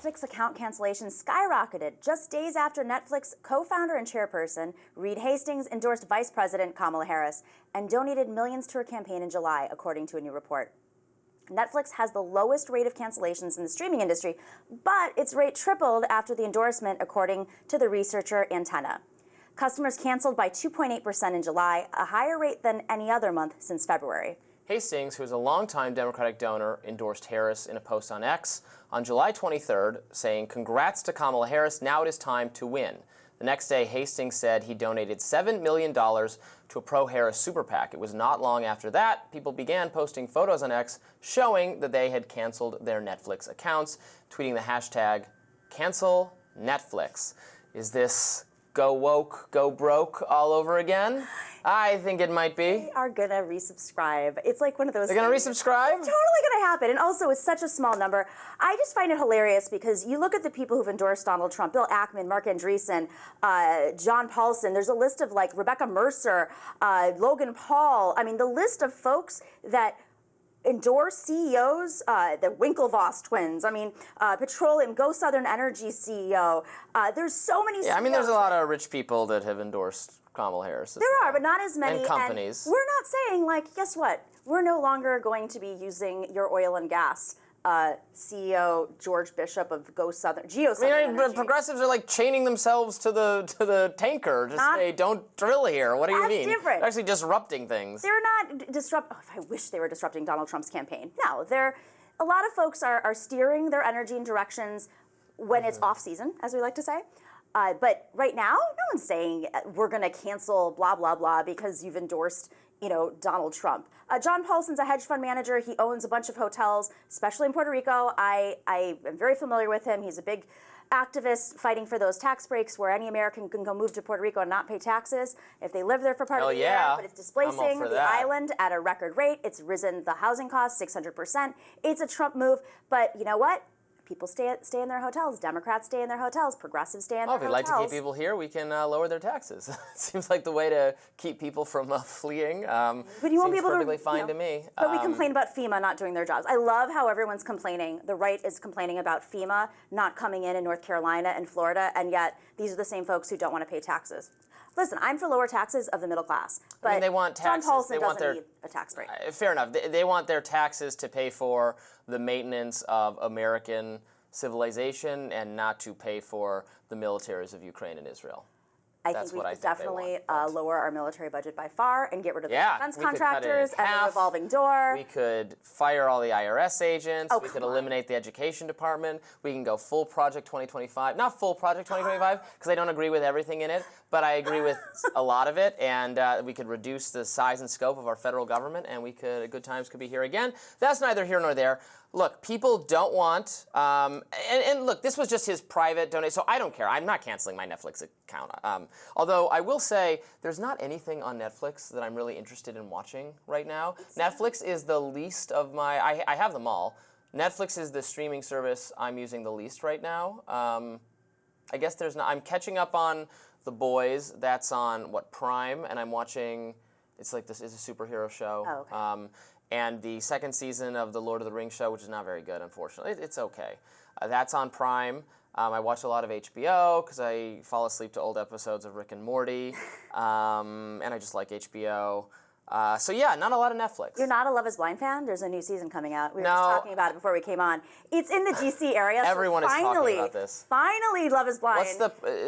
Netflix account cancellations skyrocketed just days after Netflix co-founder and chairperson Reed Hastings endorsed Vice President Kamala Harris and donated millions to her campaign in July, according to a new report. Netflix has the lowest rate of cancellations in the streaming industry, but its rate tripled after the endorsement, according to the researcher Antenna. Customers canceled by 2.8% in July, a higher rate than any other month since February. Hastings, who is a longtime Democratic donor, endorsed Harris in a post on X on July 23rd, saying, "Congrats to Kamala Harris, now it is time to win." The next day, Hastings said he donated $7 million to a pro-Harris super PAC. It was not long after that, people began posting photos on X showing that they had canceled their Netflix accounts, tweeting the hashtag #CancelNetflix. Is this go woke, go broke all over again? I think it might be. They are gonna resubscribe. It's like one of those. They're gonna resubscribe? It's totally gonna happen. And also, it's such a small number. I just find it hilarious because you look at the people who've endorsed Donald Trump: Bill Ackman, Mark Andreessen, John Paulson. There's a list of like Rebecca Mercer, Logan Paul. I mean, the list of folks that endorse CEOs, the Winklevoss twins. I mean, Petroleum, Go Southern Energy CEO. There's so many. Yeah, I mean, there's a lot of rich people that have endorsed Kamala Harris. There are, but not as many. And companies. And we're not saying, like, guess what? We're no longer going to be using your oil and gas. CEO George Bishop of Go Southern, Energy. Progressives are like chaining themselves to the tanker to say, don't drill here. What do you mean? Different. They're actually disrupting things. They're not disrupt. Oh, I wish they were disrupting Donald Trump's campaign. No, a lot of folks are steering their energy in directions when it's off season, as we like to say. But right now, no one's saying we're going to cancel blah blah blah because you've endorsed, Donald Trump. John Paulson's a hedge fund manager. He owns a bunch of hotels, especially in Puerto Rico. I am very familiar with him. He's a big activist fighting for those tax breaks where any American can go move to Puerto Rico and not pay taxes if they live there for part of the year. But it's displacing the island at a record rate. It's risen the housing costs 600%. It's a Trump move. But you know what? People stay in their hotels. Democrats stay in their hotels. Progressives stay in their hotels. If we'd like to keep people here, we can lower their taxes. It seems like the way to keep people from fleeing. But you won't be able perfectly fine to me. But we complain about FEMA not doing their jobs. I love how everyone's complaining. The right is complaining about FEMA not coming in North Carolina and Florida, and yet these are the same folks who don't want to pay taxes. Listen, I'm for lower taxes of the middle class, but I mean, they want taxes. John Paulson doesn't need a tax break. Fair enough. They want their taxes to pay for the maintenance of American civilization and not to pay for the militaries of Ukraine and Israel. I think we could definitely lower our military budget by far and get rid of the defense contractors and the revolving door. We could fire all the IRS agents. We could eliminate the education department. We can go full Project 2025. Not full Project 2025, because I don't agree with everything in it, but I agree with a lot of it. And we could reduce the size and scope of our federal government, and good times could be here again. That's neither here nor there. Look, people don't want, and look, this was just his private donation, so I don't care. I'm not canceling my Netflix account. Although I will say, there's not anything on Netflix that I'm really interested in watching right now. Netflix is the least of my, I have them all. Netflix is the streaming service I'm using the least right now. I guess there's not, I'm catching up on The Boys. That's on, Prime, and I'm watching, it's like this is a superhero show. Oh, okay. And the second season of the Lord of the Rings show, which is not very good, unfortunately. It's okay. That's on Prime. I watch a lot of HBO because I fall asleep to old episodes of Rick and Morty, and I just like HBO. So yeah, not a lot of Netflix. You're not a Love is Blind fan? There's a new season coming out. We were just talking about it before we came on. It's in the DC area. Everyone is talking about this. Finally, Love is Blind.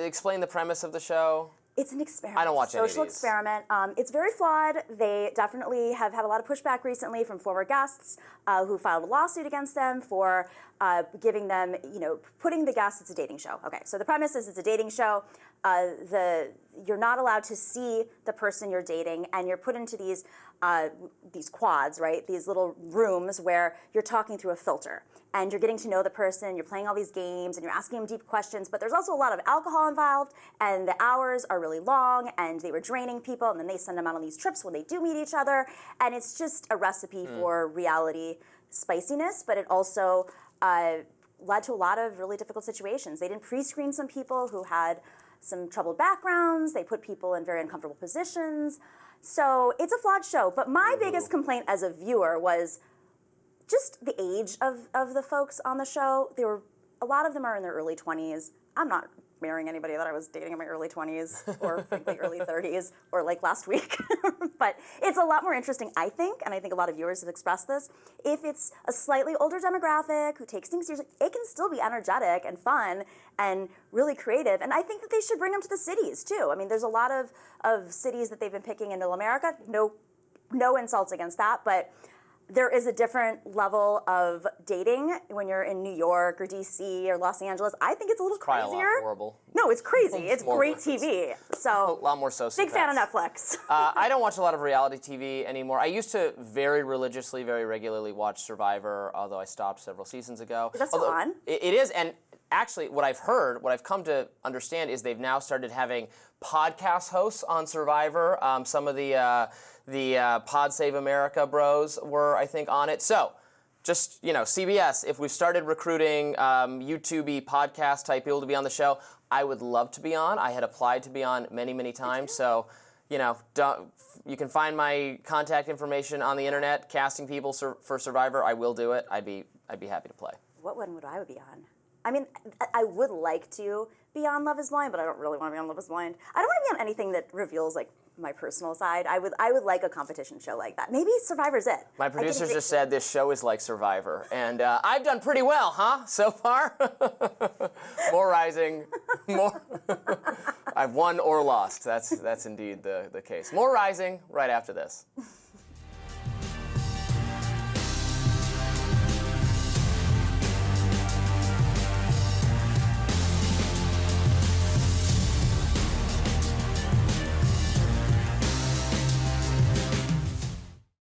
Explain the premise of the show? It's an experiment. I don't watch any of these. Social experiment. It's very flawed. They definitely have had a lot of pushback recently from former guests who filed a lawsuit against them for giving them, putting the guests. It's a dating show. Okay, so the premise is it's a dating show. You're not allowed to see the person you're dating, and you're put into these quads, right? These little rooms where you're talking through a filter. And you're getting to know the person, you're playing all these games, and you're asking them deep questions, but there's also a lot of alcohol involved, and the hours are really long, and they were draining people, and then they send them out on these trips when they do meet each other, and it's just a recipe for reality spiciness, but it also led to a lot of really difficult situations. They didn't pre-screen some people who had some troubled backgrounds, they put people in very uncomfortable positions, so it's a flawed show, but my biggest complaint as a viewer was just the age of the folks on the show. They were a lot of them are in their early 20s. I'm not marrying anybody that I was dating in my early 20s or frankly early 30s or like last week. But it's a lot more interesting, I think, and I think a lot of viewers have expressed this, if it's a slightly older demographic who takes things seriously, it can still be energetic and fun and really creative. And I think that they should bring them to the cities too. I mean, there's a lot of cities that they've been picking in Middle America. No insults against that, but there is a different level of dating when you're in New York or DC or Los Angeles. I think it's a little crazier. Probably a lot horrible. No, it's crazy. It's More great worse. TV. So A lot more sociopaths. big fan of Netflix. I don't watch a lot of reality TV anymore. I used to very religiously, very regularly watch Survivor, although I stopped several seasons ago. Is that still on? It is, and actually, what I've come to understand is they've now started having podcast hosts on Survivor. Some of the Pod Save America bros were, I think, on it. So, just, CBS, if we've started recruiting YouTube-y podcast type people to be on the show, I would love to be on. I had applied to be on many, many times. So, you can find my contact information on the internet, casting people for Survivor. I will do it. I'd be happy to play. What one would I be on? I mean, I would like to be on Love is Blind, but I don't really want to be on Love is Blind. I don't want to be on anything that reveals like my personal side. I would like a competition show like that. Maybe Survivor's it. My producers just said this show is like Survivor, and I've done pretty well, huh? So far, more rising, more. I've won or lost. That's indeed the case. More rising right after this.